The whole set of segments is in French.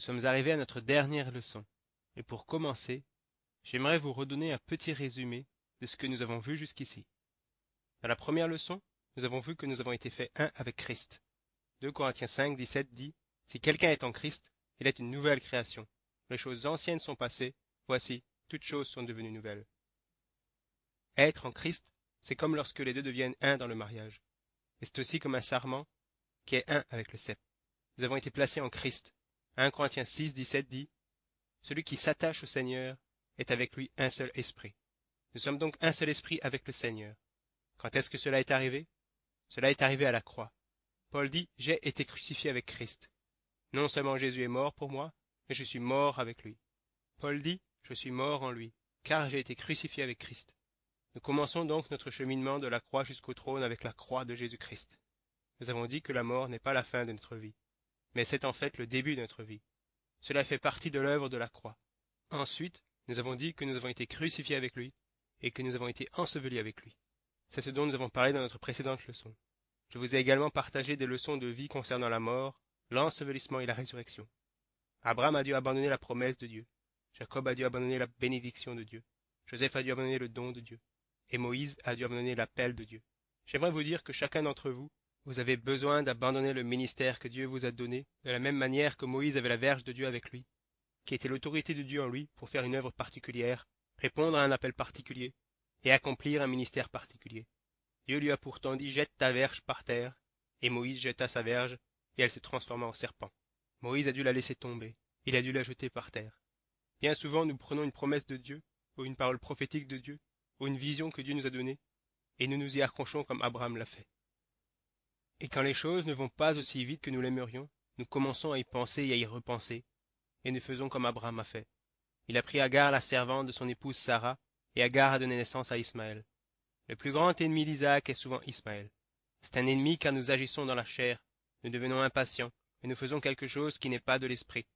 sommes arrivés à notre dernière leçon, et pour commencer, j'aimerais vous redonner un petit résumé de ce que nous avons vu jusqu'ici. Dans la première leçon, nous avons vu que nous avons été faits un avec Christ. 2 Corinthiens 5, 17 dit « Si quelqu'un est en Christ, il est une nouvelle création. Les choses anciennes sont passées, voici, toutes choses sont devenues nouvelles. » Être en Christ, c'est comme lorsque les deux deviennent un dans le mariage. Et c'est aussi comme un sarment qui est un avec le cep. Nous avons été placés en Christ. 1 Corinthiens 6, 17 dit « Celui qui s'attache au Seigneur est avec lui un seul esprit. » Nous sommes donc un seul esprit avec le Seigneur. Quand est-ce que cela est arrivé? Cela est arrivé à la croix. Paul dit « J'ai été crucifié avec Christ. » Non seulement Jésus est mort pour moi, mais je suis mort avec lui. Paul dit « Je suis mort en lui, car j'ai été crucifié avec Christ. » Nous commençons donc notre cheminement de la croix jusqu'au trône avec la croix de Jésus-Christ. Nous avons dit que la mort n'est pas la fin de notre vie, mais c'est en fait le début de notre vie. Cela fait partie de l'œuvre de la croix. Ensuite, nous avons dit que nous avons été crucifiés avec lui et que nous avons été ensevelis avec lui. C'est ce dont nous avons parlé dans notre précédente leçon. Je vous ai également partagé des leçons de vie concernant la mort, l'ensevelissement et la résurrection. Abraham a dû abandonner la promesse de Dieu. Jacob a dû abandonner la bénédiction de Dieu. Joseph a dû abandonner le don de Dieu. Et Moïse a dû abandonner l'appel de Dieu. J'aimerais vous dire que chacun d'entre vous, vous avez besoin d'abandonner le ministère que Dieu vous a donné, de la même manière que Moïse avait la verge de Dieu avec lui, qui était l'autorité de Dieu en lui pour faire une œuvre particulière, répondre à un appel particulier et accomplir un ministère particulier. Dieu lui a pourtant dit « Jette ta verge par terre », et Moïse jeta sa verge, et elle se transforma en serpent. Moïse a dû la laisser tomber, il a dû la jeter par terre. Bien souvent nous prenons une promesse de Dieu, ou une parole prophétique de Dieu, ou une vision que Dieu nous a donnée, et nous nous y accrochons comme Abraham l'a fait. Et quand les choses ne vont pas aussi vite que nous l'aimerions, nous commençons à y penser et à y repenser, et nous faisons comme Abraham a fait. Il a pris Agar, la servante de son épouse Sarah, et Agar a donné naissance à Ismaël. Le plus grand ennemi d'Isaac est souvent Ismaël. C'est un ennemi car nous agissons dans la chair, nous devenons impatients, et nous faisons quelque chose qui n'est pas de l'esprit.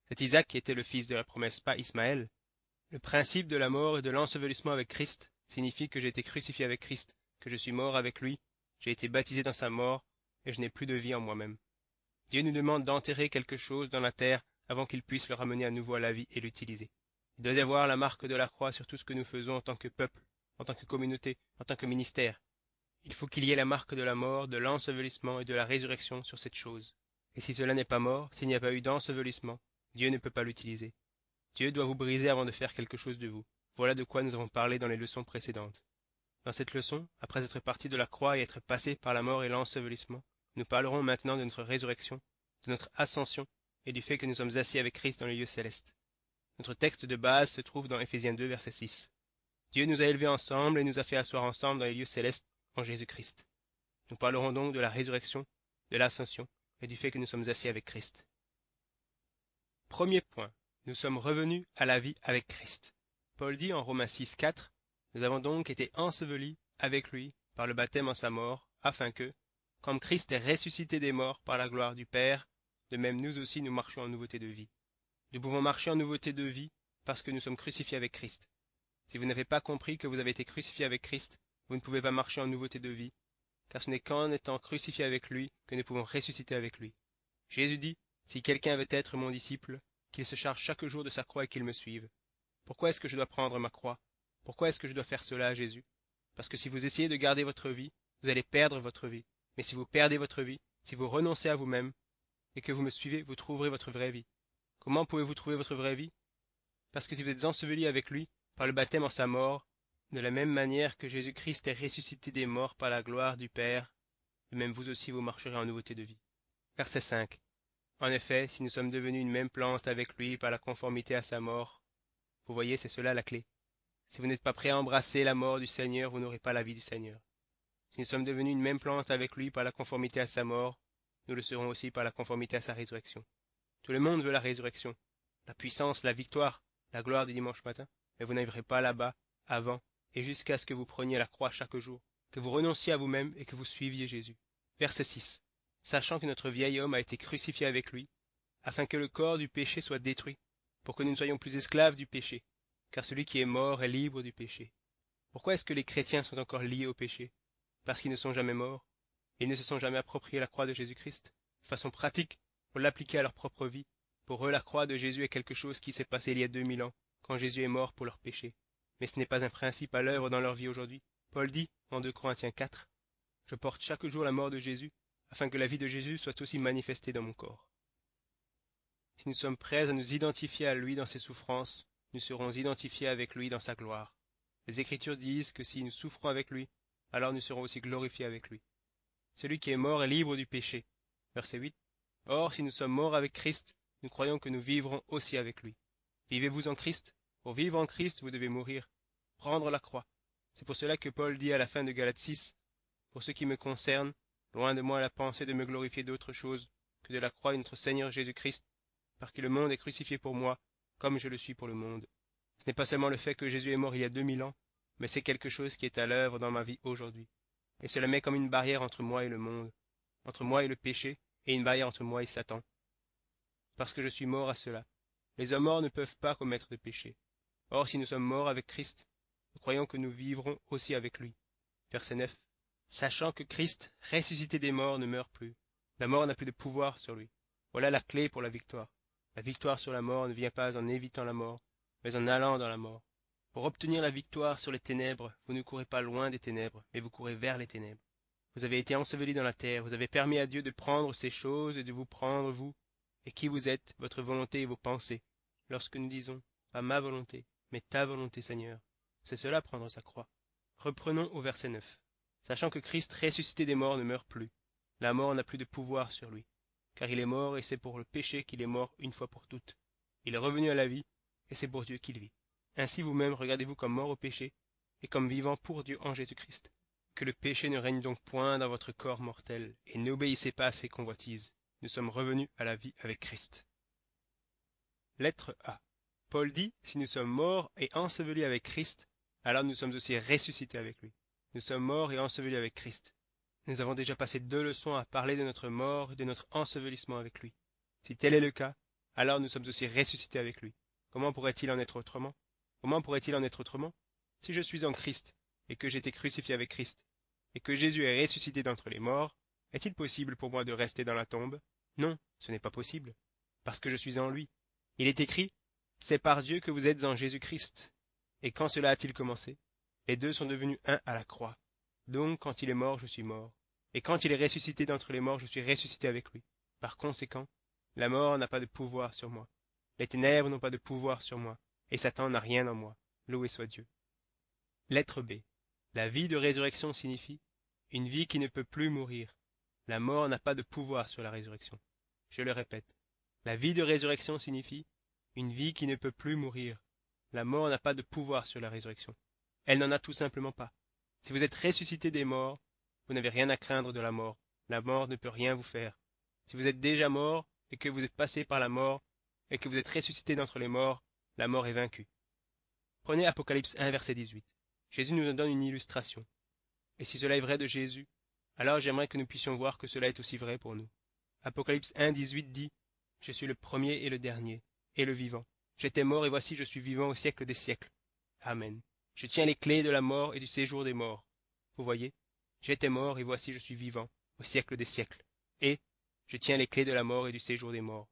C'est Isaac qui était le fils de la promesse, pas Ismaël. Le principe de la mort et de l'ensevelissement avec Christ signifie que j'ai été crucifié avec Christ, que je suis mort avec lui, j'ai été baptisé dans sa mort, et je n'ai plus de vie en moi-même. Dieu nous demande d'enterrer quelque chose dans la terre avant qu'il puisse le ramener à nouveau à la vie et l'utiliser. Il doit y avoir la marque de la croix sur tout ce que nous faisons en tant que peuple, en tant que communauté, en tant que ministère. Il faut qu'il y ait la marque de la mort, de l'ensevelissement et de la résurrection sur cette chose. Et si cela n'est pas mort, s'il n'y a pas eu d'ensevelissement, Dieu ne peut pas l'utiliser. Dieu doit vous briser avant de faire quelque chose de vous. Voilà de quoi nous avons parlé dans les leçons précédentes. Dans cette leçon, après être partis de la croix et être passés par la mort et l'ensevelissement, nous parlerons maintenant de notre résurrection, de notre ascension et du fait que nous sommes assis avec Christ dans les lieux célestes. Notre texte de base se trouve dans Éphésiens 2, verset 6. Dieu nous a élevés ensemble et nous a fait asseoir ensemble dans les lieux célestes en Jésus-Christ. Nous parlerons donc de la résurrection, de l'ascension et du fait que nous sommes assis avec Christ. Premier point, nous sommes revenus à la vie avec Christ. Paul dit en Romains 6, 4, « Nous avons donc été ensevelis avec lui par le baptême en sa mort, afin que, comme Christ est ressuscité des morts par la gloire du Père, de même nous aussi nous marchions en nouveauté de vie. » Nous pouvons marcher en nouveauté de vie parce que nous sommes crucifiés avec Christ. Si vous n'avez pas compris que vous avez été crucifié avec Christ, vous ne pouvez pas marcher en nouveauté de vie, car ce n'est qu'en étant crucifié avec lui que nous pouvons ressusciter avec lui. Jésus dit, si quelqu'un veut être mon disciple, qu'il se charge chaque jour de sa croix et qu'il me suive. Pourquoi est-ce que je dois prendre ma croix? Pourquoi est-ce que je dois faire cela à Jésus? Parce que si vous essayez de garder votre vie, vous allez perdre votre vie. Mais si vous perdez votre vie, si vous renoncez à vous-même, et que vous me suivez, vous trouverez votre vraie vie. Comment pouvez-vous trouver votre vraie vie? Parce que si vous êtes ensevelis avec lui, par le baptême en sa mort, de la même manière que Jésus-Christ est ressuscité des morts par la gloire du Père, de même vous aussi vous marcherez en nouveauté de vie. Verset 5. En effet, si nous sommes devenus une même plante avec lui par la conformité à sa mort, vous voyez, c'est cela la clé. Si vous n'êtes pas prêt à embrasser la mort du Seigneur, vous n'aurez pas la vie du Seigneur. Si nous sommes devenus une même plante avec lui par la conformité à sa mort, nous le serons aussi par la conformité à sa résurrection. Tout le monde veut la résurrection, la puissance, la victoire, la gloire du dimanche matin, mais vous n'arriverez pas là-bas avant et jusqu'à ce que vous preniez la croix chaque jour, que vous renonciez à vous-même et que vous suiviez Jésus. Verset 6. Sachant que notre vieil homme a été crucifié avec lui, afin que le corps du péché soit détruit, pour que nous ne soyons plus esclaves du péché, car celui qui est mort est libre du péché. Pourquoi est-ce que les chrétiens sont encore liés au péché? Parce qu'ils ne sont jamais morts, et ils ne se sont jamais approprié la croix de Jésus-Christ, de façon pratique, pour l'appliquer à leur propre vie, Pour eux, la croix de Jésus est quelque chose qui s'est passé il y a 2000 ans, quand Jésus est mort pour leurs péchés. Mais ce n'est pas un principe à l'œuvre dans leur vie aujourd'hui. Paul dit, en 2 Corinthiens 4, « Je porte chaque jour la mort de Jésus, afin que la vie de Jésus soit aussi manifestée dans mon corps. » Si nous sommes prêts à nous identifier à lui dans ses souffrances, nous serons identifiés avec lui dans sa gloire. Les Écritures disent que si nous souffrons avec lui, alors nous serons aussi glorifiés avec lui. Celui qui est mort est libre du péché. Verset 8. Or, si nous sommes morts avec Christ, nous croyons que nous vivrons aussi avec lui. Vivez-vous en Christ? Pour vivre en Christ, vous devez mourir, prendre la croix. C'est pour cela que Paul dit à la fin de Galates 6, « Pour ce qui me concerne, loin de moi la pensée de me glorifier d'autre chose que de la croix de notre Seigneur Jésus-Christ, par qui le monde est crucifié pour moi, comme je le suis pour le monde. » Ce n'est pas seulement le fait que Jésus est mort il y a 2000 ans, mais c'est quelque chose qui est à l'œuvre dans ma vie aujourd'hui. Et cela met comme une barrière entre moi et le monde, entre moi et le péché, et une barrière entre moi et Satan. Parce que je suis mort à cela. Les hommes morts ne peuvent pas commettre de péché. Or, si nous sommes morts avec Christ, nous croyons que nous vivrons aussi avec lui. Verset 9. Sachant que Christ, ressuscité des morts, ne meurt plus. La mort n'a plus de pouvoir sur lui. Voilà la clé pour la victoire. La victoire sur la mort ne vient pas en évitant la mort, mais en allant dans la mort. Pour obtenir la victoire sur les ténèbres, vous ne courez pas loin des ténèbres, mais vous courez vers les ténèbres. Vous avez été ensevelis dans la terre, vous avez permis à Dieu de prendre ces choses et de vous prendre, vous, et qui vous êtes, votre volonté et vos pensées. Lorsque nous disons, pas ma volonté, mais ta volonté, Seigneur, c'est cela prendre sa croix. Reprenons au verset 9. Sachant que Christ ressuscité des morts ne meurt plus, la mort n'a plus de pouvoir sur lui, car il est mort et c'est pour le péché qu'il est mort une fois pour toutes. Il est revenu à la vie, et c'est pour Dieu qu'il vit. Ainsi vous-même regardez-vous comme mort au péché, et comme vivant pour Dieu en Jésus-Christ. Que le péché ne règne donc point dans votre corps mortel, et n'obéissez pas à ses convoitises. Nous sommes revenus à la vie avec Christ. Lettre A. Paul dit, si nous sommes morts et ensevelis avec Christ, alors nous sommes aussi ressuscités avec lui. Nous sommes morts et ensevelis avec Christ. Nous avons déjà passé 2 leçons à parler de notre mort et de notre ensevelissement avec lui. Si tel est le cas, alors nous sommes aussi ressuscités avec lui. Comment pourrait-il en être autrement? Comment pourrait-il en être autrement? Si je suis en Christ, et que j'ai été crucifié avec Christ, et que Jésus est ressuscité d'entre les morts, est-il possible pour moi de rester dans la tombe? Non, ce n'est pas possible, parce que je suis en lui. Il est écrit, « C'est par Dieu que vous êtes en Jésus-Christ. » Et quand cela a-t-il commencé? Les deux sont devenus un à la croix. Donc, quand il est mort, je suis mort. Et quand il est ressuscité d'entre les morts, je suis ressuscité avec lui. Par conséquent, la mort n'a pas de pouvoir sur moi. Les ténèbres n'ont pas de pouvoir sur moi. Et Satan n'a rien en moi. Loué soit Dieu. Lettre B. La vie de résurrection signifie une vie qui ne peut plus mourir. La mort n'a pas de pouvoir sur la résurrection. Je le répète. La vie de résurrection signifie une vie qui ne peut plus mourir. La mort n'a pas de pouvoir sur la résurrection. Elle n'en a tout simplement pas. Si vous êtes ressuscité des morts, vous n'avez rien à craindre de la mort. La mort ne peut rien vous faire. Si vous êtes déjà mort et que vous êtes passé par la mort et que vous êtes ressuscité d'entre les morts, la mort est vaincue. Prenez Apocalypse 1, verset 18. Jésus nous en donne une illustration. Et si cela est vrai de Jésus, alors j'aimerais que nous puissions voir que cela est aussi vrai pour nous. Apocalypse 1, 18 dit, « Je suis le premier et le dernier, et le vivant. J'étais mort et voici je suis vivant au siècle des siècles. Amen. Je tiens les clés de la mort et du séjour des morts. » Vous voyez, j'étais mort et voici je suis vivant au siècle des siècles. Et je tiens les clés de la mort et du séjour des morts.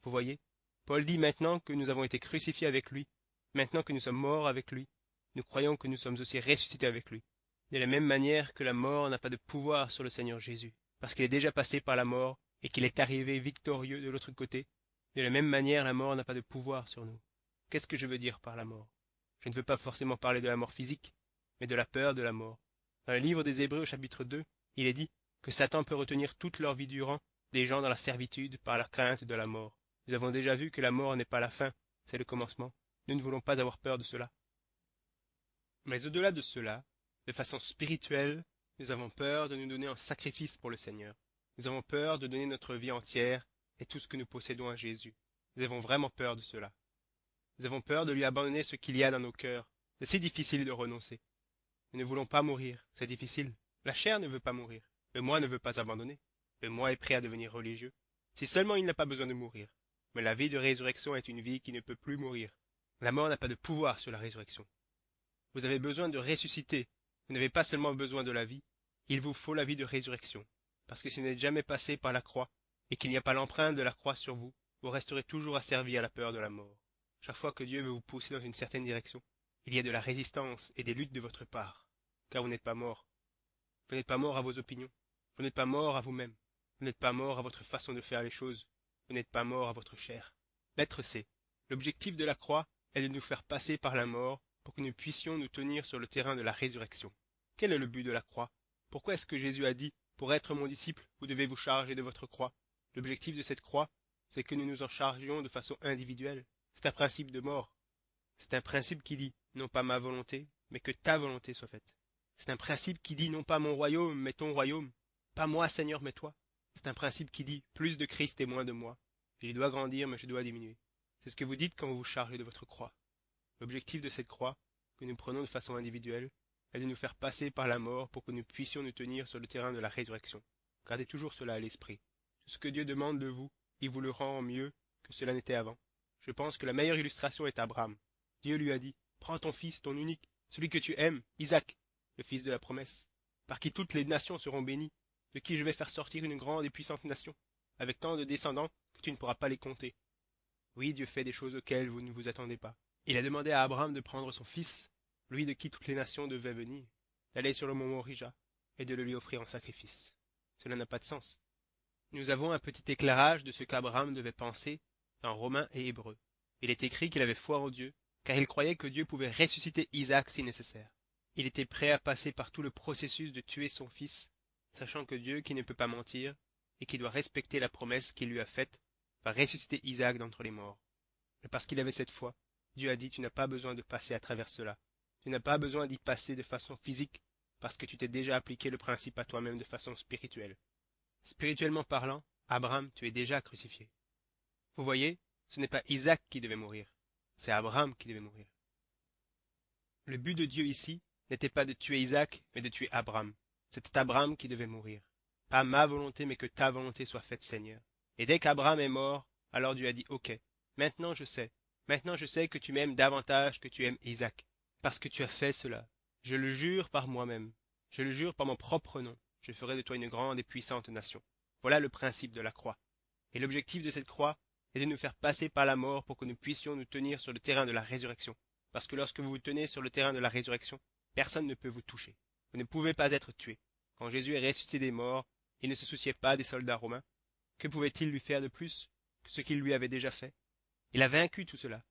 Vous voyez, Paul dit maintenant que nous avons été crucifiés avec lui, maintenant que nous sommes morts avec lui, nous croyons que nous sommes aussi ressuscités avec lui. De la même manière que la mort n'a pas de pouvoir sur le Seigneur Jésus, parce qu'il est déjà passé par la mort et qu'il est arrivé victorieux de l'autre côté, de la même manière la mort n'a pas de pouvoir sur nous. Qu'est-ce que je veux dire par la mort? Je ne veux pas forcément parler de la mort physique, mais de la peur de la mort. Dans le livre des Hébreux au chapitre 2, il est dit que Satan peut retenir toute leur vie durant des gens dans la servitude par la crainte de la mort. Nous avons déjà vu que la mort n'est pas la fin, c'est le commencement. Nous ne voulons pas avoir peur de cela. Mais au-delà de cela, de façon spirituelle, nous avons peur de nous donner en sacrifice pour le Seigneur. Nous avons peur de donner notre vie entière et tout ce que nous possédons à Jésus. Nous avons vraiment peur de cela. Nous avons peur de lui abandonner ce qu'il y a dans nos cœurs. C'est si difficile de renoncer. Nous ne voulons pas mourir, c'est difficile. La chair ne veut pas mourir. Le moi ne veut pas abandonner. Le moi est prêt à devenir religieux. Si seulement il n'a pas besoin de mourir. Mais la vie de résurrection est une vie qui ne peut plus mourir. La mort n'a pas de pouvoir sur la résurrection. Vous avez besoin de ressusciter. Vous n'avez pas seulement besoin de la vie, il vous faut la vie de résurrection. Parce que si vous n'êtes jamais passé par la croix, et qu'il n'y a pas l'empreinte de la croix sur vous, vous resterez toujours asservis à la peur de la mort. Chaque fois que Dieu veut vous pousser dans une certaine direction, il y a de la résistance et des luttes de votre part, car vous n'êtes pas mort. Vous n'êtes pas mort à vos opinions, vous n'êtes pas mort à vous-même, vous n'êtes pas mort à votre façon de faire les choses, vous n'êtes pas mort à votre chair. Lettre C. L'objectif de la croix est de nous faire passer par la mort pour que nous puissions nous tenir sur le terrain de la résurrection. Quel est le but de la croix? Pourquoi est-ce que Jésus a dit « Pour être mon disciple, vous devez vous charger de votre croix » L'objectif de cette croix, c'est que nous nous en chargions de façon individuelle. C'est un principe de mort. C'est un principe qui dit « Non pas ma volonté, mais que ta volonté soit faite ». C'est un principe qui dit « Non pas mon royaume, mais ton royaume. Pas moi, Seigneur, mais toi. » C'est un principe qui dit « Plus de Christ et moins de moi. Je dois grandir, mais je dois diminuer. » C'est ce que vous dites quand vous vous chargez de votre croix. L'objectif de cette croix, que nous prenons de façon individuelle, est de nous faire passer par la mort pour que nous puissions nous tenir sur le terrain de la résurrection. Gardez toujours cela à l'esprit. Tout ce que Dieu demande de vous, il vous le rend mieux que cela n'était avant. Je pense que la meilleure illustration est Abraham. Dieu lui a dit, prends ton fils, ton unique, celui que tu aimes, Isaac, le fils de la promesse, par qui toutes les nations seront bénies, de qui je vais faire sortir une grande et puissante nation, avec tant de descendants que tu ne pourras pas les compter. Oui, Dieu fait des choses auxquelles vous ne vous attendez pas. Il a demandé à Abraham de prendre son fils, lui de qui toutes les nations devaient venir, d'aller sur le mont Morija et de le lui offrir en sacrifice. Cela n'a pas de sens. Nous avons un petit éclairage de ce qu'Abraham devait penser dans Romains et Hébreux. Il est écrit qu'il avait foi en Dieu, car il croyait que Dieu pouvait ressusciter Isaac si nécessaire. Il était prêt à passer par tout le processus de tuer son fils, sachant que Dieu, qui ne peut pas mentir, et qui doit respecter la promesse qu'il lui a faite, va ressusciter Isaac d'entre les morts. Mais parce qu'il avait cette foi, Dieu a dit, tu n'as pas besoin de passer à travers cela. Tu n'as pas besoin d'y passer de façon physique, parce que tu t'es déjà appliqué le principe à toi-même de façon spirituelle. Spirituellement parlant, Abraham, tu es déjà crucifié. Vous voyez, ce n'est pas Isaac qui devait mourir, c'est Abraham qui devait mourir. Le but de Dieu ici n'était pas de tuer Isaac, mais de tuer Abraham. C'était Abraham qui devait mourir. Pas ma volonté, mais que ta volonté soit faite, Seigneur. Et dès qu'Abraham est mort, alors Dieu a dit, ok, maintenant je sais que tu m'aimes davantage que tu aimes Isaac, parce que tu as fait cela. Je le jure par moi-même, je le jure par mon propre nom, je ferai de toi une grande et puissante nation. Voilà le principe de la croix. Et l'objectif de cette croix est de nous faire passer par la mort pour que nous puissions nous tenir sur le terrain de la résurrection. Parce que lorsque vous vous tenez sur le terrain de la résurrection, personne ne peut vous toucher. Vous ne pouvez pas être tué. Quand Jésus est ressuscité des morts, il ne se souciait pas des soldats romains. Que pouvait-il lui faire de plus que ce qu'il lui avait déjà fait? Il a vaincu tout cela.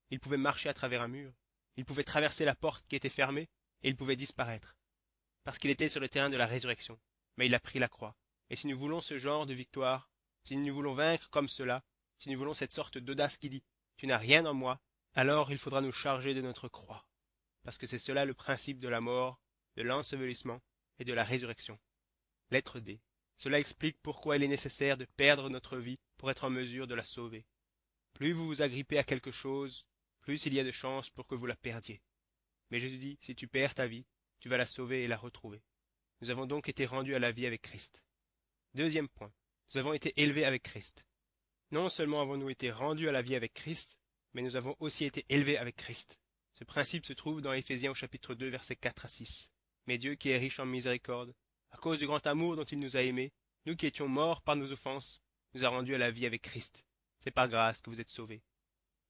Il pouvait marcher à travers un mur. Il pouvait traverser la porte qui était fermée, et il pouvait disparaître. Parce qu'il était sur le terrain de la résurrection. Mais il a pris la croix. Et si nous voulons ce genre de victoire, si nous voulons vaincre comme cela, si nous voulons cette sorte d'audace qui dit « Tu n'as rien en moi », alors il faudra nous charger de notre croix. Parce que c'est cela le principe de la mort, de l'ensevelissement et de la résurrection. Lettre D. Cela explique pourquoi il est nécessaire de perdre notre vie pour être en mesure de la sauver. Plus vous vous agrippez à quelque chose, plus il y a de chances pour que vous la perdiez. Mais Jésus dit, si tu perds ta vie, tu vas la sauver et la retrouver. Nous avons donc été rendus à la vie avec Christ. Deuxième point, nous avons été élevés avec Christ. Non seulement avons-nous été rendus à la vie avec Christ, mais nous avons aussi été élevés avec Christ. Ce principe se trouve dans Éphésiens au chapitre 2, versets 4 à 6. Mais Dieu qui est riche en miséricorde, à cause du grand amour dont il nous a aimés, nous qui étions morts par nos offenses, nous a rendus à la vie avec Christ. C'est par grâce que vous êtes sauvés.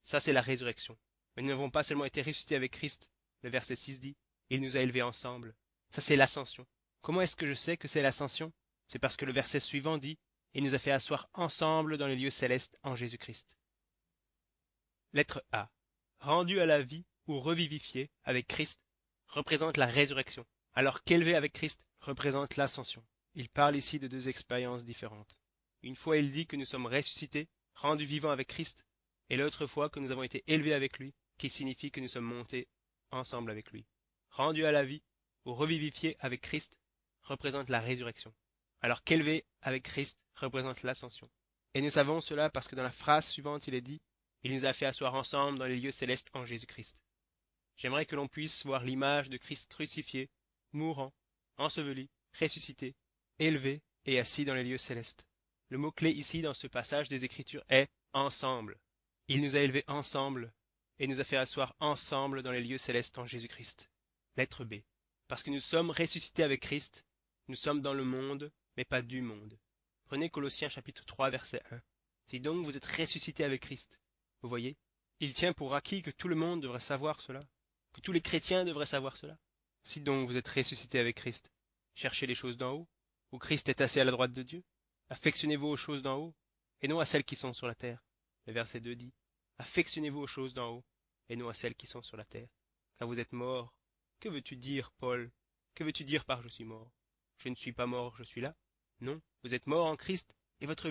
Ça, c'est la résurrection. Mais nous n'avons pas seulement été ressuscités avec Christ. Le verset 6 dit, il nous a élevés ensemble. Ça, c'est l'ascension. Comment est-ce que je sais que c'est l'ascension? C'est parce que le verset suivant dit, il nous a fait asseoir ensemble dans les lieux célestes en Jésus-Christ. Lettre A. Rendu à la vie ou revivifié avec Christ représente la résurrection, alors qu'élevé avec Christ représente l'ascension. Il parle ici de deux expériences différentes. Une fois il dit que nous sommes ressuscités, rendus vivants avec Christ, et l'autre fois que nous avons été élevés avec lui, qui signifie que nous sommes montés ensemble avec lui. Rendu à la vie ou revivifié avec Christ représente la résurrection, alors qu'élevé avec Christ représente l'ascension. Et nous savons cela parce que dans la phrase suivante il est dit « Il nous a fait asseoir ensemble dans les lieux célestes en Jésus-Christ ». J'aimerais que l'on puisse voir l'image de Christ crucifié, mourant, enseveli, ressuscité, élevé et assis dans les lieux célestes. Le mot-clé ici dans ce passage des Écritures est « ensemble ». Il nous a élevés ensemble et nous a fait asseoir ensemble dans les lieux célestes en Jésus-Christ. Lettre B. Parce que nous sommes ressuscités avec Christ, nous sommes dans le monde, mais pas du monde. Prenez Colossiens chapitre 3, verset 1. Si donc vous êtes ressuscité avec Christ, vous voyez, il tient pour acquis que tout le monde devrait savoir cela, que tous les chrétiens devraient savoir cela. Si donc vous êtes ressuscité avec Christ, cherchez les choses d'en haut, où Christ est assis à la droite de Dieu. Affectionnez-vous aux choses d'en haut, et non à celles qui sont sur la terre. Le verset 2 dit, affectionnez-vous aux choses d'en haut, et non à celles qui sont sur la terre. Car vous êtes morts. Que veux-tu dire, Paul? Que veux-tu dire par je suis mort? Je ne suis pas mort, je suis là. Non, vous êtes mort en Christ, et votre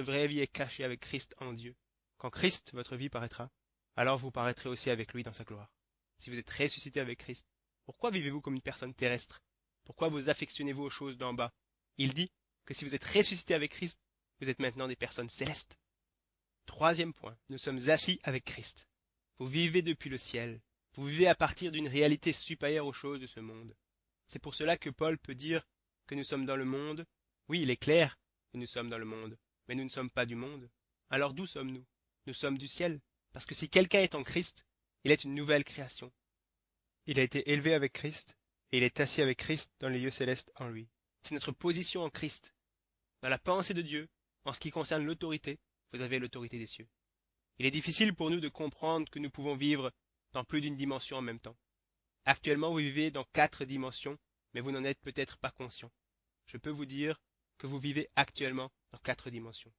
vraie vie est cachée avec Christ en Dieu. Quand Christ, votre vie, paraîtra, alors vous paraîtrez aussi avec lui dans sa gloire. Si vous êtes ressuscité avec Christ, pourquoi vivez-vous comme une personne terrestre? Pourquoi vous affectionnez-vous aux choses d'en bas? Il dit que si vous êtes ressuscité avec Christ, vous êtes maintenant des personnes célestes. Troisième point, nous sommes assis avec Christ. Vous vivez depuis le ciel. Vous vivez à partir d'une réalité supérieure aux choses de ce monde. C'est pour cela que Paul peut dire que nous sommes dans le monde. Oui, il est clair que nous sommes dans le monde, mais nous ne sommes pas du monde. Alors d'où sommes-nous? Nous sommes du ciel, parce que si quelqu'un est en Christ, il est une nouvelle création. Il a été élevé avec Christ, et il est assis avec Christ dans les lieux célestes en lui. C'est notre position en Christ. Dans la pensée de Dieu, en ce qui concerne l'autorité, vous avez l'autorité des cieux. Il est difficile pour nous de comprendre que nous pouvons vivre dans plus d'une dimension en même temps. Actuellement, vous vivez dans 4 dimensions, mais vous n'en êtes peut-être pas conscient. Je peux vous dire que vous vivez actuellement dans 4 dimensions.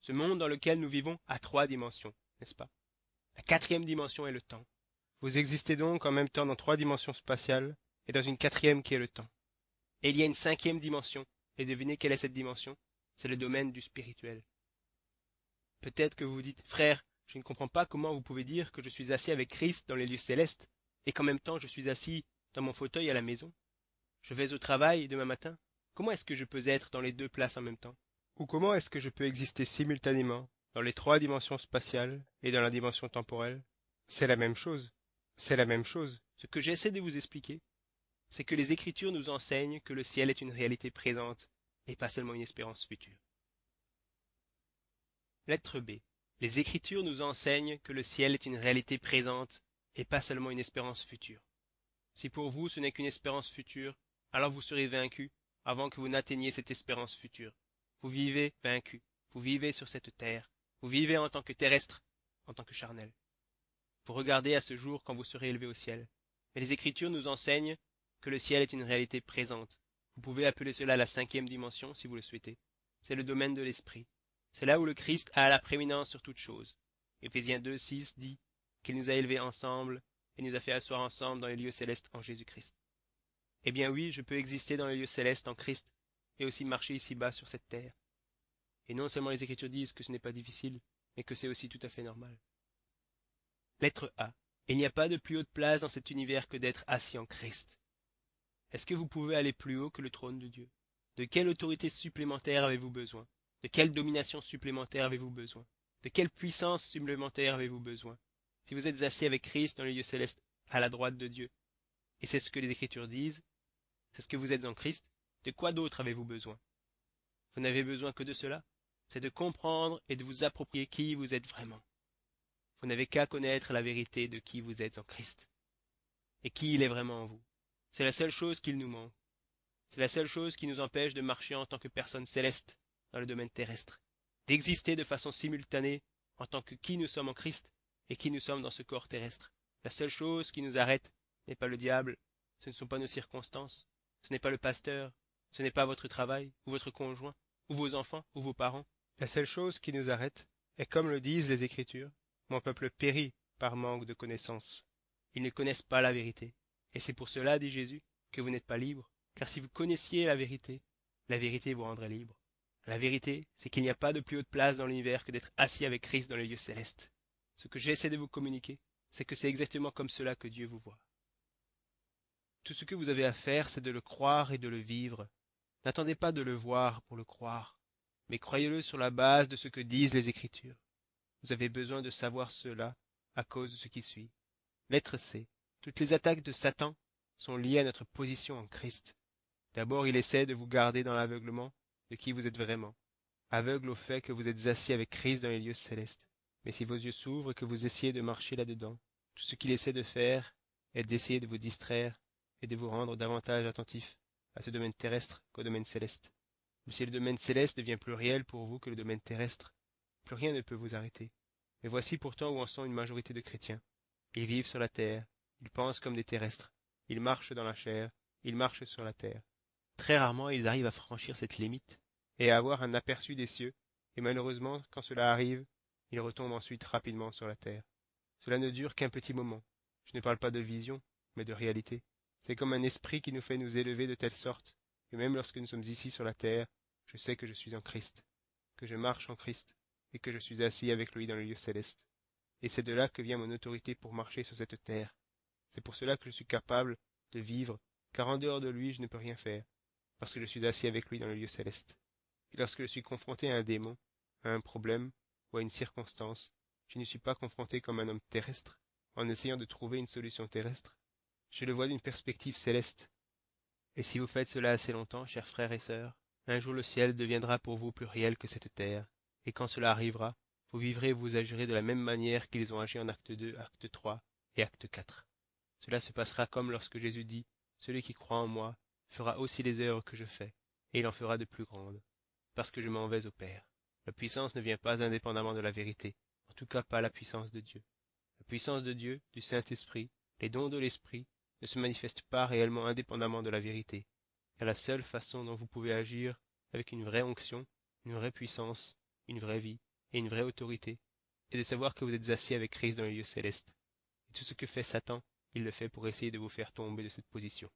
Ce monde dans lequel nous vivons a 3 dimensions, n'est-ce pas? La 4e dimension est le temps. Vous existez donc en même temps dans 3 dimensions spatiales et dans une 4e qui est le temps. Et il y a une 5e dimension, et devinez quelle est cette dimension? C'est le domaine du spirituel. Peut-être que vous vous dites, frère, je ne comprends pas comment vous pouvez dire que je suis assis avec Christ dans les lieux célestes, et qu'en même temps je suis assis dans mon fauteuil à la maison. Je vais au travail demain matin. Comment est-ce que je peux être dans les 2 places en même temps? Ou comment est-ce que je peux exister simultanément dans les 3 dimensions spatiales et dans la dimension temporelle? C'est la même chose. C'est la même chose. Ce que j'essaie de vous expliquer, c'est que les Écritures nous enseignent que le ciel est une réalité présente et pas seulement une espérance future. Lettre B. Les Écritures nous enseignent que le ciel est une réalité présente et pas seulement une espérance future. Si pour vous ce n'est qu'une espérance future, alors vous serez vaincu avant que vous n'atteigniez cette espérance future. Vous vivez vaincu, vous vivez sur cette terre, vous vivez en tant que terrestre, en tant que charnel. Vous regardez à ce jour quand vous serez élevé au ciel. Mais les Écritures nous enseignent que le ciel est une réalité présente. Vous pouvez appeler cela la 5e dimension si vous le souhaitez. C'est le domaine de l'esprit. C'est là où le Christ a la prééminence sur toute chose. Éphésiens 2:6 dit qu'il nous a élevés ensemble et nous a fait asseoir ensemble dans les lieux célestes en Jésus-Christ. Eh bien oui, je peux exister dans les lieux célestes en Christ et aussi marcher ici-bas sur cette terre. Et non seulement les Écritures disent que ce n'est pas difficile, mais que c'est aussi tout à fait normal. Lettre A. Il n'y a pas de plus haute place dans cet univers que d'être assis en Christ. Est-ce que vous pouvez aller plus haut que le trône de Dieu? De quelle autorité supplémentaire avez-vous besoin? De quelle domination supplémentaire avez-vous besoin? De quelle puissance supplémentaire avez-vous besoin? Si vous êtes assis avec Christ dans les lieux célestes, à la droite de Dieu, et c'est ce que les Écritures disent, c'est ce que vous êtes en Christ, de quoi d'autre avez-vous besoin? Vous n'avez besoin que de cela, c'est de comprendre et de vous approprier qui vous êtes vraiment. Vous n'avez qu'à connaître la vérité de qui vous êtes en Christ, et qui il est vraiment en vous. C'est la seule chose qu'il nous manque. C'est la seule chose qui nous empêche de marcher en tant que personnes célestes dans le domaine terrestre, d'exister de façon simultanée en tant que qui nous sommes en Christ et qui nous sommes dans ce corps terrestre. La seule chose qui nous arrête n'est pas le diable, ce ne sont pas nos circonstances, ce n'est pas le pasteur, ce n'est pas votre travail, ou votre conjoint, ou vos enfants, ou vos parents. La seule chose qui nous arrête est, comme le disent les Écritures, mon peuple périt par manque de connaissance. Ils ne connaissent pas la vérité. Et c'est pour cela, dit Jésus, que vous n'êtes pas libres, car si vous connaissiez la vérité vous rendrait libre. La vérité, c'est qu'il n'y a pas de plus haute place dans l'univers que d'être assis avec Christ dans les lieux célestes. Ce que j'essaie de vous communiquer, c'est que c'est exactement comme cela que Dieu vous voit. Tout ce que vous avez à faire, c'est de le croire et de le vivre. N'attendez pas de le voir pour le croire, mais croyez-le sur la base de ce que disent les Écritures. Vous avez besoin de savoir cela à cause de ce qui suit. Lettre C. Toutes les attaques de Satan sont liées à notre position en Christ. D'abord, il essaie de vous garder dans l'aveuglement de qui vous êtes vraiment, aveugle au fait que vous êtes assis avec Christ dans les lieux célestes. Mais si vos yeux s'ouvrent et que vous essayez de marcher là-dedans, tout ce qu'il essaie de faire est d'essayer de vous distraire et de vous rendre davantage attentif à ce domaine terrestre qu'au domaine céleste. Mais si le domaine céleste devient plus réel pour vous que le domaine terrestre, plus rien ne peut vous arrêter. Mais voici pourtant où en sont une majorité de chrétiens. Ils vivent sur la terre, ils pensent comme des terrestres, ils marchent dans la chair, ils marchent sur la terre. Très rarement ils arrivent à franchir cette limite et à avoir un aperçu des cieux, et malheureusement, quand cela arrive, ils retombent ensuite rapidement sur la terre. Cela ne dure qu'un petit moment. Je ne parle pas de vision, mais de réalité. C'est comme un esprit qui nous fait nous élever de telle sorte que même lorsque nous sommes ici sur la terre, je sais que je suis en Christ, que je marche en Christ, et que je suis assis avec lui dans le lieu céleste. Et c'est de là que vient mon autorité pour marcher sur cette terre. C'est pour cela que je suis capable de vivre, car en dehors de lui je ne peux rien faire, parce que je suis assis avec lui dans le lieu céleste. Et lorsque je suis confronté à un démon, à un problème, ou à une circonstance, je n'y suis pas confronté comme un homme terrestre, en essayant de trouver une solution terrestre. Je le vois d'une perspective céleste. Et si vous faites cela assez longtemps, chers frères et sœurs, un jour le ciel deviendra pour vous plus réel que cette terre, et quand cela arrivera, vous vivrez et vous agirez de la même manière qu'ils ont agi en acte 2, acte 3 et acte 4. Cela se passera comme lorsque Jésus dit « Celui qui croit en moi fera aussi les œuvres que je fais, et il en fera de plus grandes, parce que je m'en vais au Père. » La puissance ne vient pas indépendamment de la vérité, en tout cas pas la puissance de Dieu. La puissance de Dieu, du Saint-Esprit, les dons de l'Esprit, ne se manifestent pas réellement indépendamment de la vérité, car la seule façon dont vous pouvez agir avec une vraie onction, une vraie puissance, une vraie vie et une vraie autorité, est de savoir que vous êtes assis avec Christ dans les lieux célestes. Et tout ce que fait Satan, il le fait pour essayer de vous faire tomber de cette position.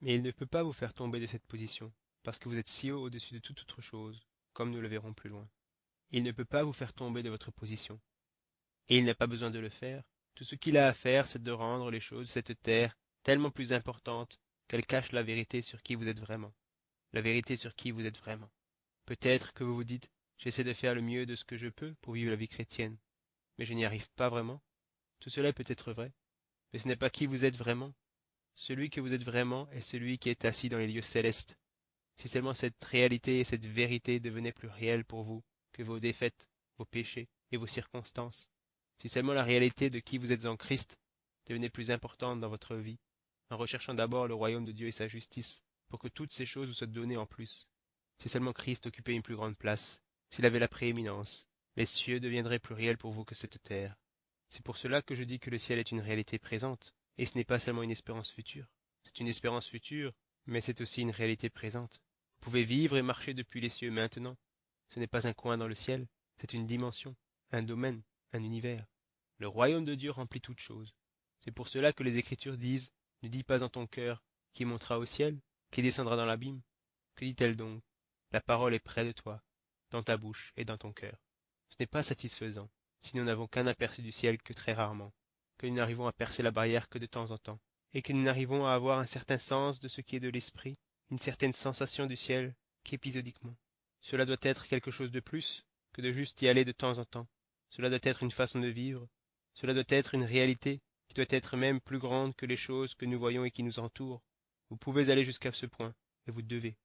Mais il ne peut pas vous faire tomber de cette position, parce que vous êtes si haut au-dessus de toute autre chose, comme nous le verrons plus loin. Il ne peut pas vous faire tomber de votre position. Et il n'a pas besoin de le faire. Tout ce qu'il a à faire, c'est de rendre les choses de cette terre tellement plus importantes qu'elles cachent la vérité sur qui vous êtes vraiment. La vérité sur qui vous êtes vraiment. Peut-être que vous vous dites, j'essaie de faire le mieux de ce que je peux pour vivre la vie chrétienne, mais je n'y arrive pas vraiment. Tout cela peut être vrai, mais ce n'est pas qui vous êtes vraiment. Celui que vous êtes vraiment est celui qui est assis dans les lieux célestes. Si seulement cette réalité et cette vérité devenaient plus réelles pour vous que vos défaites, vos péchés et vos circonstances, si seulement la réalité de qui vous êtes en Christ devenait plus importante dans votre vie, en recherchant d'abord le royaume de Dieu et sa justice, pour que toutes ces choses vous soient données en plus. Si seulement Christ occupait une plus grande place, s'il avait la prééminence, les cieux deviendraient plus réels pour vous que cette terre. C'est pour cela que je dis que le ciel est une réalité présente, et ce n'est pas seulement une espérance future. C'est une espérance future, mais c'est aussi une réalité présente. Vous pouvez vivre et marcher depuis les cieux maintenant. Ce n'est pas un coin dans le ciel, c'est une dimension, un domaine, un univers. Le royaume de Dieu remplit toutes choses. C'est pour cela que les Écritures disent « Ne dis pas en ton cœur qui montera au ciel, qui descendra dans l'abîme. » Que dit-elle donc? La parole est près de toi, dans ta bouche et dans ton cœur. Ce n'est pas satisfaisant, si nous n'avons qu'un aperçu du ciel que très rarement, que nous n'arrivons à percer la barrière que de temps en temps, et que nous n'arrivons à avoir un certain sens de ce qui est de l'esprit, une certaine sensation du ciel qu'épisodiquement. Cela doit être quelque chose de plus que de juste y aller de temps en temps. Cela doit être une façon de vivre, cela doit être une réalité qui doit être même plus grande que les choses que nous voyons et qui nous entourent. Vous pouvez aller jusqu'à ce point, et vous devez.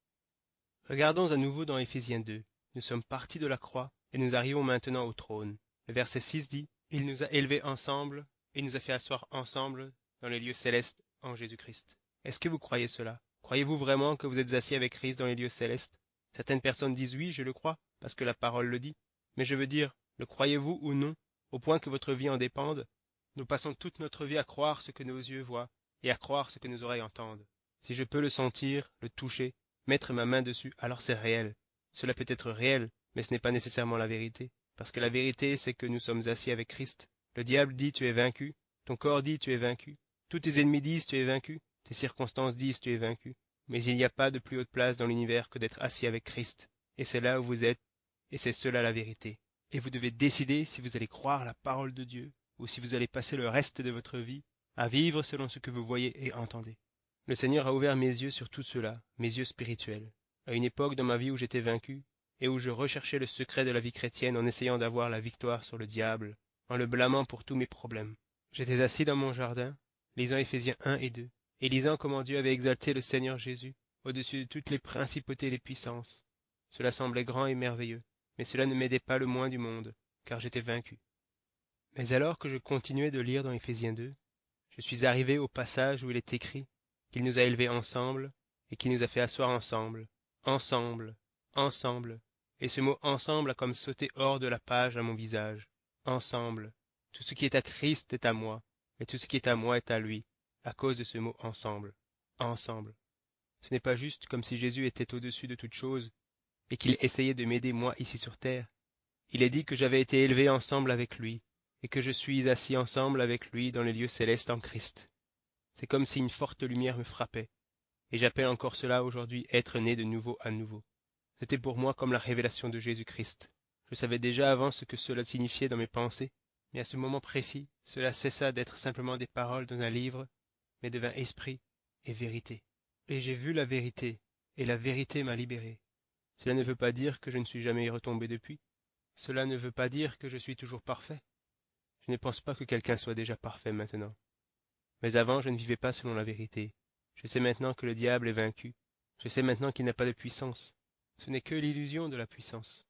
Regardons à nouveau dans Éphésiens 2. Nous sommes partis de la croix, et nous arrivons maintenant au trône. Le verset 6 dit « Il nous a élevés ensemble, et nous a fait asseoir ensemble dans les lieux célestes en Jésus-Christ. » Est-ce que vous croyez cela? Croyez-vous vraiment que vous êtes assis avec Christ dans les lieux célestes? Certaines personnes disent oui, je le crois, parce que la parole le dit. Mais je veux dire, le croyez-vous ou non, au point que votre vie en dépende? Nous passons toute notre vie à croire ce que nos yeux voient, et à croire ce que nos oreilles entendent. Si je peux le sentir, le toucher, mettre ma main dessus, alors c'est réel. Cela peut être réel, mais ce n'est pas nécessairement la vérité. Parce que la vérité, c'est que nous sommes assis avec Christ. Le diable dit tu es vaincu, ton corps dit tu es vaincu, tous tes ennemis disent tu es vaincu, tes circonstances disent tu es vaincu. Mais il n'y a pas de plus haute place dans l'univers que d'être assis avec Christ. Et c'est là où vous êtes, et c'est cela la vérité. Et vous devez décider si vous allez croire la parole de Dieu, ou si vous allez passer le reste de votre vie à vivre selon ce que vous voyez et entendez. Le Seigneur a ouvert mes yeux sur tout cela, mes yeux spirituels, à une époque dans ma vie où j'étais vaincu, et où je recherchais le secret de la vie chrétienne en essayant d'avoir la victoire sur le diable, en le blâmant pour tous mes problèmes. J'étais assis dans mon jardin, lisant Éphésiens 1 et 2, et lisant comment Dieu avait exalté le Seigneur Jésus au-dessus de toutes les principautés et les puissances. Cela semblait grand et merveilleux, mais cela ne m'aidait pas le moins du monde, car j'étais vaincu. Mais alors que je continuais de lire dans Éphésiens 2, je suis arrivé au passage où il est écrit qu'il nous a élevés ensemble et qu'il nous a fait asseoir ensemble, ensemble, ensemble, Et ce mot ensemble a comme sauté hors de la page à mon visage. Ensemble. Tout ce qui est à Christ est à moi, et tout ce qui est à moi est à lui, à cause de ce mot ensemble. Ensemble. Ce n'est pas juste comme si Jésus était au-dessus de toute chose, et qu'il essayait de m'aider moi ici sur terre. Il est dit que j'avais été élevé ensemble avec lui, et que je suis assis ensemble avec lui dans les lieux célestes en Christ. C'est comme si une forte lumière me frappait, et j'appelle encore cela aujourd'hui être né de nouveau à nouveau. C'était pour moi comme la révélation de Jésus-Christ. Je savais déjà avant ce que cela signifiait dans mes pensées, mais à ce moment précis, cela cessa d'être simplement des paroles dans un livre, mais devint esprit et vérité. Et j'ai vu la vérité, et la vérité m'a libéré. Cela ne veut pas dire que je ne suis jamais retombé depuis. Cela ne veut pas dire que je suis toujours parfait. Je ne pense pas que quelqu'un soit déjà parfait maintenant. Mais avant, je ne vivais pas selon la vérité. Je sais maintenant que le diable est vaincu. Je sais maintenant qu'il n'a pas de puissance. Ce n'est que l'illusion de la puissance.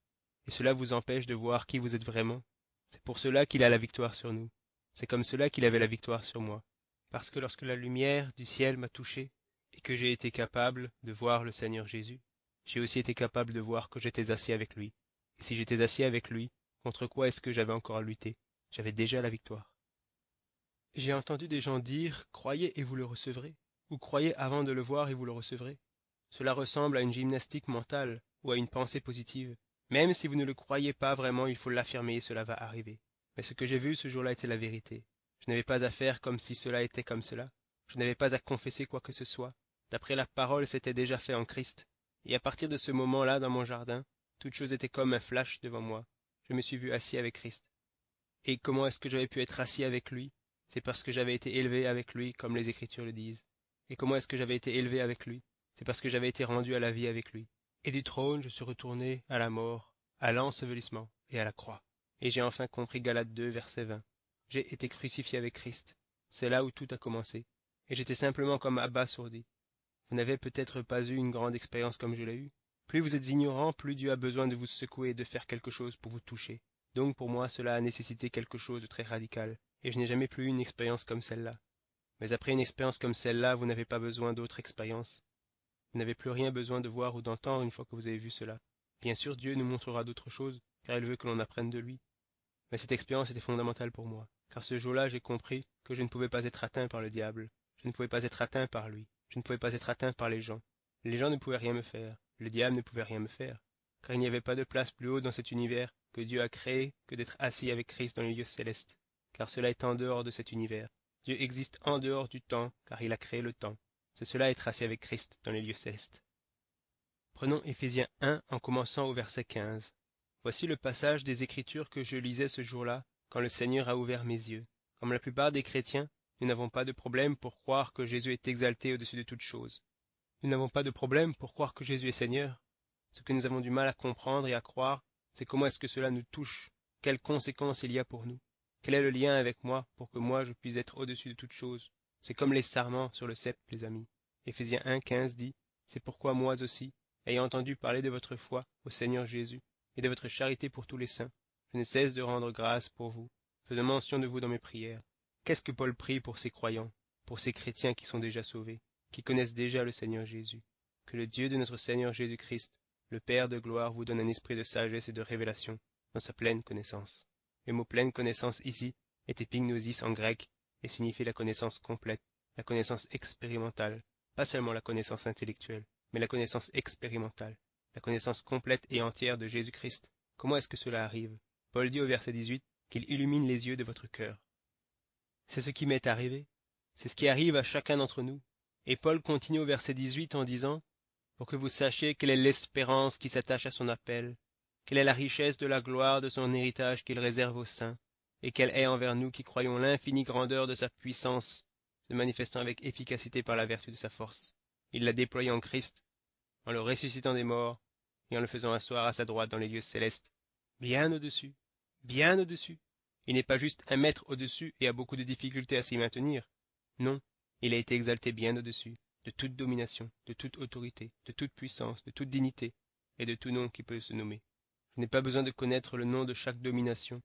Et cela vous empêche de voir qui vous êtes vraiment. C'est pour cela qu'il a la victoire sur nous. C'est comme cela qu'il avait la victoire sur moi. Parce que lorsque la lumière du ciel m'a touché, et que j'ai été capable de voir le Seigneur Jésus, j'ai aussi été capable de voir que j'étais assis avec lui. Et si j'étais assis avec lui, contre quoi est-ce que j'avais encore à lutter? J'avais déjà la victoire. J'ai entendu des gens dire « Croyez et vous le recevrez » ou « Croyez avant de le voir et vous le recevrez ». Cela ressemble à une gymnastique mentale ou à une pensée positive. Même si vous ne le croyez pas vraiment, il faut l'affirmer et cela va arriver. Mais ce que j'ai vu ce jour-là était la vérité. Je n'avais pas à faire comme si cela était comme cela. Je n'avais pas à confesser quoi que ce soit. D'après la parole, c'était déjà fait en Christ. Et à partir de ce moment-là, dans mon jardin, toute chose était comme un flash devant moi. Je me suis vu assis avec Christ. Et comment est-ce que j'avais pu être assis avec lui? C'est parce que j'avais été élevé avec lui, comme les Écritures le disent. Et comment est-ce que j'avais été élevé avec lui? C'est parce que j'avais été rendu à la vie avec lui. Et du trône, je suis retourné à la mort, à l'ensevelissement et à la croix. Et j'ai enfin compris Galates 2, verset 20. J'ai été crucifié avec Christ. C'est là où tout a commencé. Et j'étais simplement comme abasourdi. Vous n'avez peut-être pas eu une grande expérience comme je l'ai eue. Plus vous êtes ignorant, plus Dieu a besoin de vous secouer et de faire quelque chose pour vous toucher. Donc pour moi, cela a nécessité quelque chose de très radical. Et je n'ai jamais plus eu une expérience comme celle-là. Mais après une expérience comme celle-là, vous n'avez pas besoin d'autre expérience. Vous n'avez plus rien besoin de voir ou d'entendre une fois que vous avez vu cela. Bien sûr, Dieu nous montrera d'autres choses, car il veut que l'on apprenne de lui. Mais cette expérience était fondamentale pour moi, car ce jour-là, j'ai compris que je ne pouvais pas être atteint par le diable. Je ne pouvais pas être atteint par lui. Je ne pouvais pas être atteint par les gens. Les gens ne pouvaient rien me faire. Le diable ne pouvait rien me faire. Car il n'y avait pas de place plus haute dans cet univers que Dieu a créé que d'être assis avec Christ dans les lieux célestes. Car cela est en dehors de cet univers. Dieu existe en dehors du temps, car il a créé le temps. C'est cela être assis avec Christ dans les lieux célestes. Prenons Éphésiens 1 en commençant au verset 15. Voici le passage des Écritures que je lisais ce jour-là, quand le Seigneur a ouvert mes yeux. Comme la plupart des chrétiens, nous n'avons pas de problème pour croire que Jésus est exalté au-dessus de toutes choses. Nous n'avons pas de problème pour croire que Jésus est Seigneur. Ce que nous avons du mal à comprendre et à croire, c'est comment est-ce que cela nous touche, quelles conséquences il y a pour nous. Quel est le lien avec moi pour que moi je puisse être au-dessus de toutes choses? C'est comme les sarments sur le sceptre, les amis. Éphésiens 1, 15 dit « C'est pourquoi moi aussi, ayant entendu parler de votre foi au Seigneur Jésus et de votre charité pour tous les saints, je ne cesse de rendre grâce pour vous, faisant mention de vous dans mes prières. » Qu'est-ce que Paul prie pour ces croyants, pour ces chrétiens qui sont déjà sauvés, qui connaissent déjà le Seigneur Jésus? Que le Dieu de notre Seigneur Jésus-Christ, le Père de gloire, vous donne un esprit de sagesse et de révélation dans sa pleine connaissance. Le mot pleine connaissance ici est épignosis en grec et signifie la connaissance complète, la connaissance expérimentale, pas seulement la connaissance intellectuelle, mais la connaissance expérimentale, la connaissance complète et entière de Jésus-Christ. Comment est-ce que cela arrive? Paul dit au verset 18 qu'il illumine les yeux de votre cœur. C'est ce qui m'est arrivé, c'est ce qui arrive à chacun d'entre nous. Et Paul continue au verset 18 en disant « Pour que vous sachiez quelle est l'espérance qui s'attache à son appel, quelle est la richesse de la gloire de son héritage qu'il réserve aux saints, et quelle est envers nous qui croyons l'infinie grandeur de sa puissance, se manifestant avec efficacité par la vertu de sa force. Il l'a déployé en Christ, en le ressuscitant des morts, et en le faisant asseoir à sa droite dans les lieux célestes, bien au-dessus, bien au-dessus. Il n'est pas juste un maître au-dessus et a beaucoup de difficultés à s'y maintenir. Non, il a été exalté bien au-dessus, de toute domination, de toute autorité, de toute puissance, de toute dignité, et de tout nom qui peut se nommer. Je n'ai pas besoin de connaître le nom de chaque domination,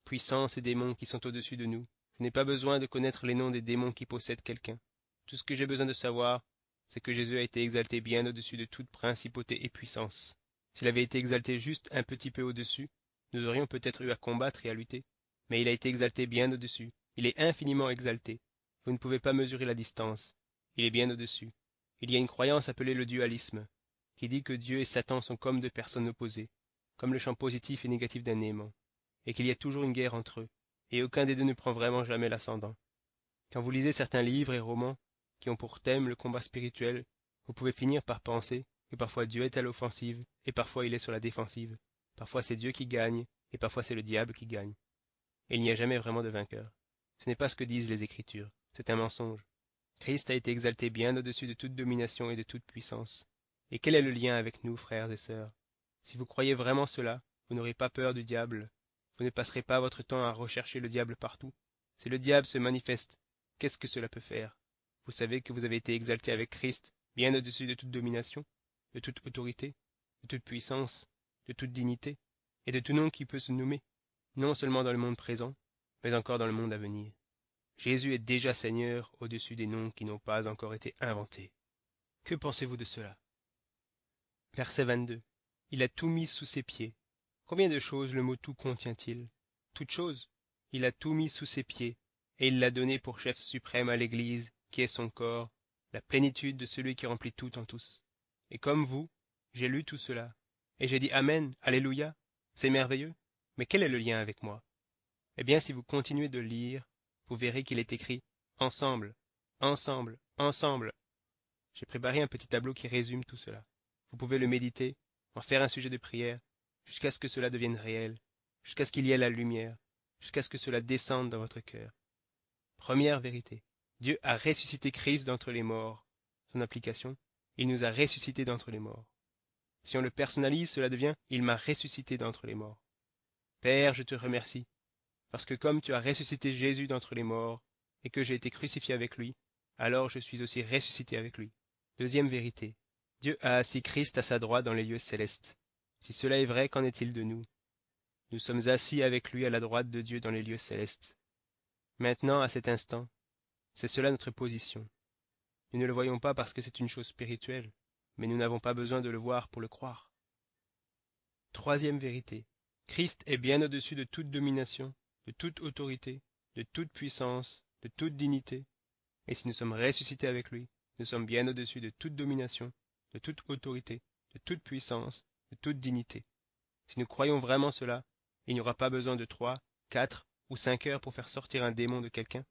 puissance et démons qui sont au-dessus de nous. Je n'ai pas besoin de connaître les noms des démons qui possèdent quelqu'un. Tout ce que j'ai besoin de savoir, c'est que Jésus a été exalté bien au-dessus de toute principauté et puissance. S'il avait été exalté juste un petit peu au-dessus, nous aurions peut-être eu à combattre et à lutter. Mais il a été exalté bien au-dessus. Il est infiniment exalté. Vous ne pouvez pas mesurer la distance. Il est bien au-dessus. Il y a une croyance appelée le dualisme, qui dit que Dieu et Satan sont comme deux personnes opposées, comme le champ positif et négatif d'un aimant, et qu'il y a toujours une guerre entre eux, et aucun des deux ne prend vraiment jamais l'ascendant. Quand vous lisez certains livres et romans qui ont pour thème le combat spirituel, vous pouvez finir par penser que parfois Dieu est à l'offensive et parfois il est sur la défensive. Parfois c'est Dieu qui gagne et parfois c'est le diable qui gagne. Et il n'y a jamais vraiment de vainqueur. Ce n'est pas ce que disent les Écritures, c'est un mensonge. Christ a été exalté bien au-dessus de toute domination et de toute puissance. Et quel est le lien avec nous, frères et sœurs? Si vous croyez vraiment cela, vous n'aurez pas peur du diable. Vous ne passerez pas votre temps à rechercher le diable partout. Si le diable se manifeste, qu'est-ce que cela peut faire? Vous savez que vous avez été exalté avec Christ, bien au-dessus de toute domination, de toute autorité, de toute puissance, de toute dignité, et de tout nom qui peut se nommer, non seulement dans le monde présent, mais encore dans le monde à venir. Jésus est déjà Seigneur au-dessus des noms qui n'ont pas encore été inventés. Que pensez-vous de cela? Verset 22. Il a tout mis sous ses pieds. Combien de choses le mot tout contient-il? Toutes choses. Il a tout mis sous ses pieds, et il l'a donné pour chef suprême à l'Église, qui est son corps, la plénitude de celui qui remplit tout en tous. Et comme vous, j'ai lu tout cela, et j'ai dit Amen, Alléluia, c'est merveilleux, mais quel est le lien avec moi? Eh bien, si vous continuez de lire, vous verrez qu'il est écrit ensemble, ensemble, ensemble. J'ai préparé un petit tableau qui résume tout cela. Vous pouvez le méditer, en faire un sujet de prière, jusqu'à ce que cela devienne réel, jusqu'à ce qu'il y ait la lumière, jusqu'à ce que cela descende dans votre cœur. Première vérité. Dieu a ressuscité Christ d'entre les morts. Son application, il nous a ressuscités d'entre les morts. Si on le personnalise, cela devient il m'a ressuscité d'entre les morts. Père, je te remercie, parce que comme tu as ressuscité Jésus d'entre les morts, et que j'ai été crucifié avec lui, alors je suis aussi ressuscité avec lui. Deuxième vérité. Dieu a assis Christ à sa droite dans les lieux célestes. Si cela est vrai, qu'en est-il de nous? Nous sommes assis avec lui à la droite de Dieu dans les lieux célestes. Maintenant, à cet instant, c'est cela notre position. Nous ne le voyons pas parce que c'est une chose spirituelle, mais nous n'avons pas besoin de le voir pour le croire. Troisième vérité. Christ est bien au-dessus de toute domination, de toute autorité, de toute puissance, de toute dignité. Et si nous sommes ressuscités avec lui, nous sommes bien au-dessus de toute domination, de toute autorité, de toute puissance, de toute dignité. Si nous croyons vraiment cela, il n'y aura pas besoin de 3, 4 ou 5 heures pour faire sortir un démon de quelqu'un.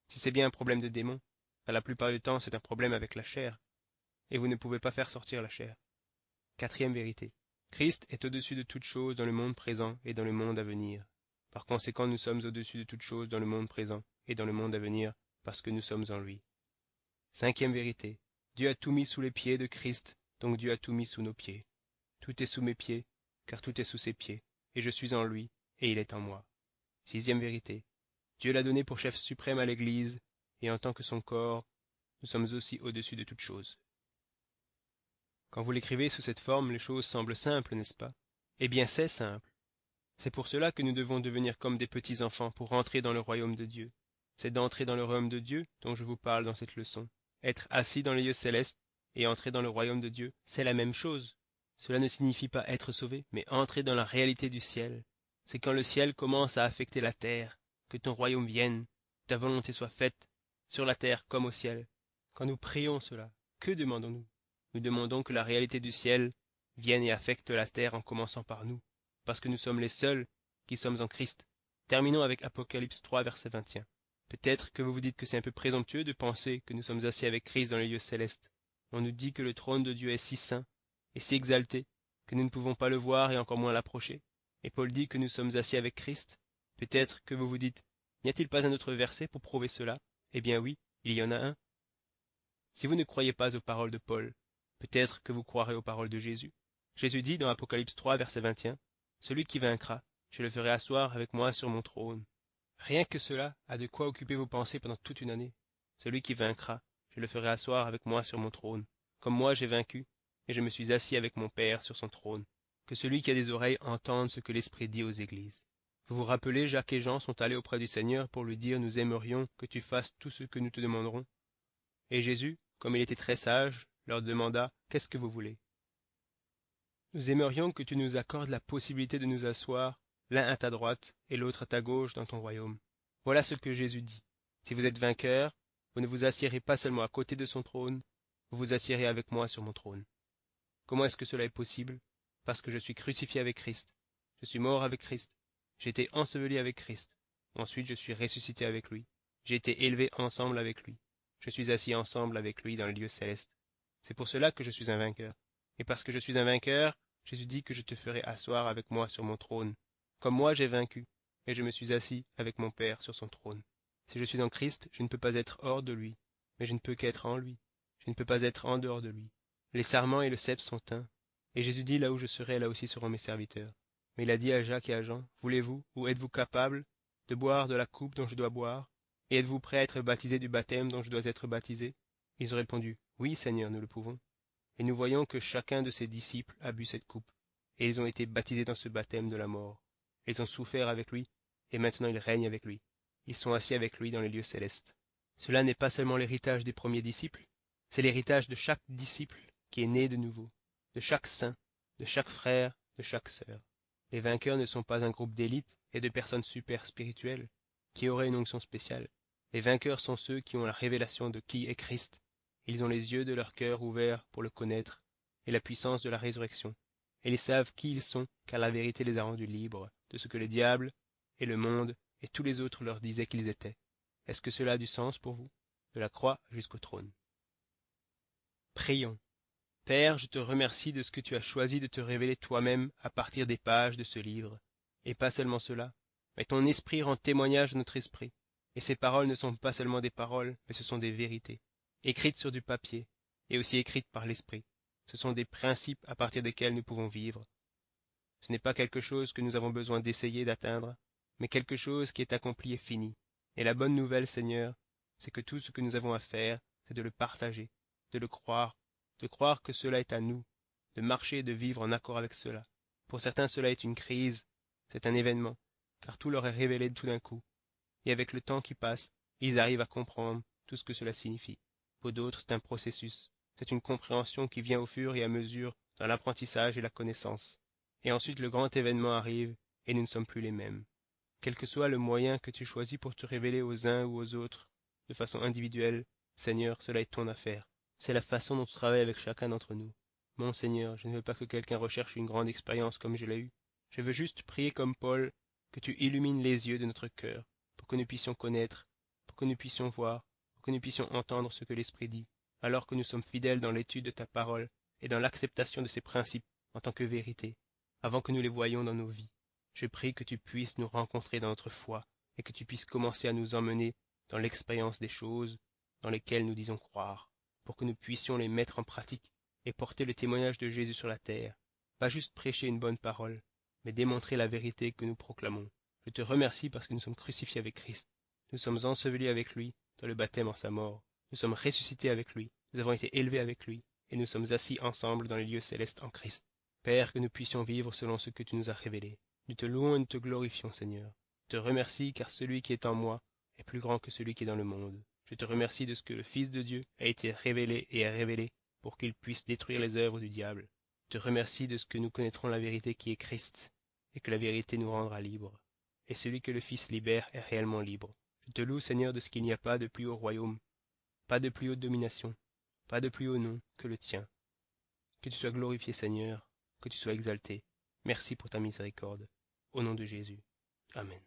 Si c'est bien un problème de démon, car la plupart du temps c'est un problème avec la chair, et vous ne pouvez pas faire sortir la chair. Quatrième vérité. Christ est au-dessus de toutes choses dans le monde présent et dans le monde à venir. Par conséquent, nous sommes au-dessus de toutes choses dans le monde présent et dans le monde à venir, parce que nous sommes en lui. Cinquième vérité. Dieu a tout mis sous les pieds de Christ, donc Dieu a tout mis sous nos pieds. Tout est sous mes pieds, car tout est sous ses pieds, et je suis en lui, et il est en moi. Sixième vérité. Dieu l'a donné pour chef suprême à l'Église, et en tant que son corps, nous sommes aussi au-dessus de toutes choses. Quand vous l'écrivez sous cette forme, les choses semblent simples, n'est-ce pas? Eh bien, c'est simple. C'est pour cela que nous devons devenir comme des petits enfants pour entrer dans le royaume de Dieu. C'est d'entrer dans le royaume de Dieu dont je vous parle dans cette leçon. Être assis dans les lieux célestes et entrer dans le royaume de Dieu, c'est la même chose. Cela ne signifie pas être sauvé, mais entrer dans la réalité du ciel. C'est quand le ciel commence à affecter la terre, que ton royaume vienne, ta volonté soit faite, sur la terre comme au ciel. Quand nous prions cela, que demandons-nous? Nous demandons que la réalité du ciel vienne et affecte la terre en commençant par nous, parce que nous sommes les seuls qui sommes en Christ. Terminons avec Apocalypse 3, verset 21. Peut-être que vous vous dites que c'est un peu présomptueux de penser que nous sommes assis avec Christ dans les lieux célestes. On nous dit que le trône de Dieu est si saint et si exalté que nous ne pouvons pas le voir et encore moins l'approcher. Et Paul dit que nous sommes assis avec Christ. Peut-être que vous vous dites, n'y a-t-il pas un autre verset pour prouver cela? Eh bien oui, il y en a un. Si vous ne croyez pas aux paroles de Paul, peut-être que vous croirez aux paroles de Jésus. Jésus dit dans Apocalypse 3, verset 21, « Celui qui vaincra, je le ferai asseoir avec moi sur mon trône. » Rien que cela a de quoi occuper vos pensées pendant toute une année. Celui qui vaincra, je le ferai asseoir avec moi sur mon trône, comme moi j'ai vaincu, et je me suis assis avec mon Père sur son trône. Que celui qui a des oreilles entende ce que l'Esprit dit aux églises. Vous vous rappelez, Jacques et Jean sont allés auprès du Seigneur pour lui dire, « Nous aimerions que tu fasses tout ce que nous te demanderons. » Et Jésus, comme il était très sage, leur demanda, « Qu'est-ce que vous voulez ?» Nous aimerions que tu nous accordes la possibilité de nous asseoir, l'un à ta droite et l'autre à ta gauche dans ton royaume. Voilà ce que Jésus dit. Si vous êtes vainqueur, vous ne vous assiérez pas seulement à côté de son trône, vous vous assiérez avec moi sur mon trône. Comment est-ce que cela est possible? Parce que je suis crucifié avec Christ. Je suis mort avec Christ. J'ai été enseveli avec Christ. Ensuite je suis ressuscité avec lui. J'ai été élevé ensemble avec lui. Je suis assis ensemble avec lui dans les lieux célestes. C'est pour cela que je suis un vainqueur. Et parce que je suis un vainqueur, Jésus dit que je te ferai asseoir avec moi sur mon trône. Comme moi j'ai vaincu, et je me suis assis avec mon Père sur son trône. Si je suis en Christ, je ne peux pas être hors de lui, mais je ne peux qu'être en lui. Je ne peux pas être en dehors de lui. Les sarments et le cep sont un. Et Jésus dit, là où je serai, là aussi seront mes serviteurs. Mais il a dit à Jacques et à Jean, voulez-vous, ou êtes-vous capables, de boire de la coupe dont je dois boire, et êtes-vous prêts à être baptisés du baptême dont je dois être baptisé? Ils ont répondu, oui, Seigneur, nous le pouvons. Et nous voyons que chacun de ses disciples a bu cette coupe, et ils ont été baptisés dans ce baptême de la mort. Ils ont souffert avec lui, et maintenant ils règnent avec lui. Ils sont assis avec lui dans les lieux célestes. Cela n'est pas seulement l'héritage des premiers disciples, c'est l'héritage de chaque disciple qui est né de nouveau, de chaque saint, de chaque frère, de chaque sœur. Les vainqueurs ne sont pas un groupe d'élite et de personnes super spirituelles qui auraient une onction spéciale. Les vainqueurs sont ceux qui ont la révélation de qui est Christ. Ils ont les yeux de leur cœur ouverts pour le connaître et la puissance de la résurrection. Et ils savent qui ils sont, car la vérité les a rendus libres de ce que le diable et le monde et tous les autres leur disaient qu'ils étaient. Est-ce que cela a du sens pour vous? De la croix jusqu'au trône. Prions. Père, je te remercie de ce que tu as choisi de te révéler toi-même à partir des pages de ce livre. Et pas seulement cela, mais ton esprit rend témoignage de notre esprit. Et ces paroles ne sont pas seulement des paroles, mais ce sont des vérités, écrites sur du papier, et aussi écrites par l'esprit. Ce sont des principes à partir desquels nous pouvons vivre. Ce n'est pas quelque chose que nous avons besoin d'essayer d'atteindre, mais quelque chose qui est accompli et fini. Et la bonne nouvelle, Seigneur, c'est que tout ce que nous avons à faire, c'est de le partager, de le croire, de croire que cela est à nous, de marcher et de vivre en accord avec cela. Pour certains, cela est une crise, c'est un événement, car tout leur est révélé tout d'un coup. Et avec le temps qui passe, ils arrivent à comprendre tout ce que cela signifie. Pour d'autres, c'est un processus, c'est une compréhension qui vient au fur et à mesure dans l'apprentissage et la connaissance. Et ensuite le grand événement arrive, et nous ne sommes plus les mêmes. Quel que soit le moyen que tu choisis pour te révéler aux uns ou aux autres, de façon individuelle, Seigneur, cela est ton affaire. C'est la façon dont tu travailles avec chacun d'entre nous. Mon Seigneur, je ne veux pas que quelqu'un recherche une grande expérience comme je l'ai eue. Je veux juste prier comme Paul, que tu illumines les yeux de notre cœur, pour que nous puissions connaître, pour que nous puissions voir, pour que nous puissions entendre ce que l'Esprit dit, alors que nous sommes fidèles dans l'étude de ta parole et dans l'acceptation de ses principes en tant que vérité, avant que nous les voyions dans nos vies. Je prie que tu puisses nous rencontrer dans notre foi et que tu puisses commencer à nous emmener dans l'expérience des choses dans lesquelles nous disons croire, pour que nous puissions les mettre en pratique et porter le témoignage de Jésus sur la terre, pas juste prêcher une bonne parole, mais démontrer la vérité que nous proclamons. Je te remercie parce que nous sommes crucifiés avec Christ. Nous sommes ensevelis avec lui dans le baptême en sa mort. Nous sommes ressuscités avec lui. Nous avons été élevés avec lui. Et nous sommes assis ensemble dans les lieux célestes en Christ. Père, que nous puissions vivre selon ce que tu nous as révélé. Nous te louons et nous te glorifions, Seigneur. Je te remercie car celui qui est en moi est plus grand que celui qui est dans le monde. Je te remercie de ce que le Fils de Dieu a été révélé et est révélé pour qu'il puisse détruire les œuvres du diable. Je te remercie de ce que nous connaîtrons la vérité qui est Christ, et que la vérité nous rendra libres. Et celui que le Fils libère est réellement libre. Je te loue, Seigneur, de ce qu'il n'y a pas de plus haut royaume, pas de plus haute domination, pas de plus haut nom que le tien. Que tu sois glorifié, Seigneur, que tu sois exalté. Merci pour ta miséricorde. Au nom de Jésus. Amen.